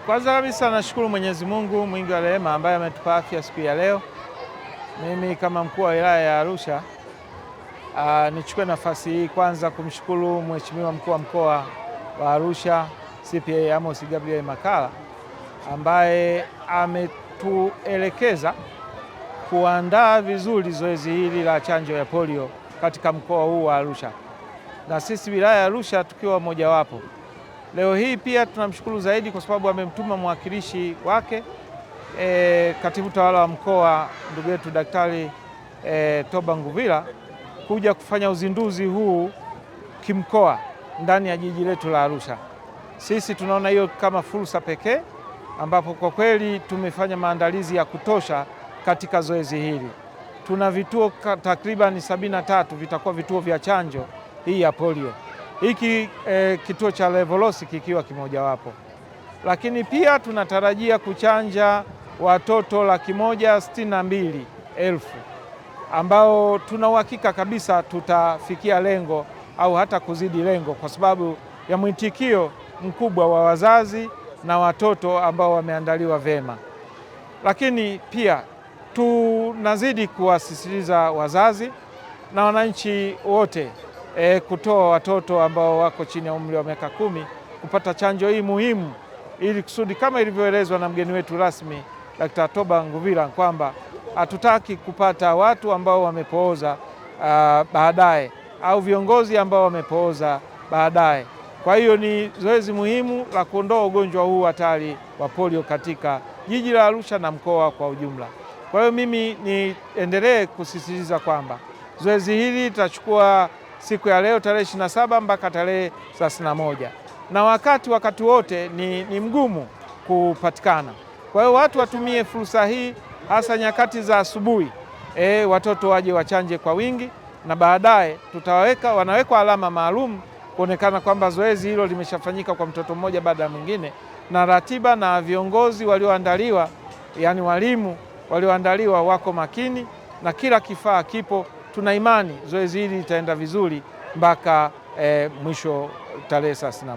Kwanza kabisa nashukuru Mwenyezi Mungu mwingi wa rehema ambaye ametupa afya siku ya leo. Mimi kama mkuu wa wilaya ya Arusha nichukue nafasi hii kwanza kumshukuru Mheshimiwa mkuu wa mkoa wa Arusha CPA Amos Gabriel Makalla ambaye ametuelekeza kuandaa vizuri zoezi hili la chanjo ya polio katika mkoa huu wa Arusha, na sisi wilaya ya Arusha tukiwa mojawapo. Leo hii pia tunamshukuru zaidi kwa sababu amemtuma mwakilishi wake katibu tawala wa mkoa ndugu yetu Daktari Toba Nguvila kuja kufanya uzinduzi huu kimkoa ndani ya jiji letu la Arusha. Sisi tunaona hiyo kama fursa pekee ambapo kwa kweli tumefanya maandalizi ya kutosha katika zoezi hili. Tuna vituo takriban 73 vitakuwa vituo vya chanjo hii ya polio. Hiki kituo cha Levolosi kikiwa kimojawapo, lakini pia tunatarajia kuchanja watoto 162,000 ambao tuna uhakika kabisa tutafikia lengo au hata kuzidi lengo kwa sababu ya mwitikio mkubwa wa wazazi na watoto ambao wameandaliwa vema. Lakini pia tunazidi kuwasisitiza wazazi na wananchi wote kutoa watoto ambao wako chini ya umri wa miaka 10 kupata chanjo hii muhimu, ili kusudi kama ilivyoelezwa na mgeni wetu rasmi Dr. Toba Nguvila kwamba hatutaki kupata watu ambao wamepooza baadaye au viongozi ambao wamepooza baadaye. Kwa hiyo ni zoezi muhimu la kuondoa ugonjwa huu hatari wa polio katika jiji la Arusha na mkoa kwa ujumla. Kwa hiyo mimi niendelee kusisitiza kwamba zoezi hili litachukua siku ya leo tarehe 27 mpaka tarehe 31, na wakati wote ni mgumu kupatikana. Kwa hiyo watu watumie fursa hii hasa nyakati za asubuhi, watoto waje wachanje kwa wingi, na baadaye wanawekwa alama maalum kuonekana kwamba zoezi hilo limeshafanyika kwa mtoto mmoja baada ya mwingine, na ratiba na viongozi walioandaliwa, yani walimu walioandaliwa wako makini na kila kifaa kipo. Tuna imani zoezi hili litaenda vizuri mpaka mwisho tarehe 31.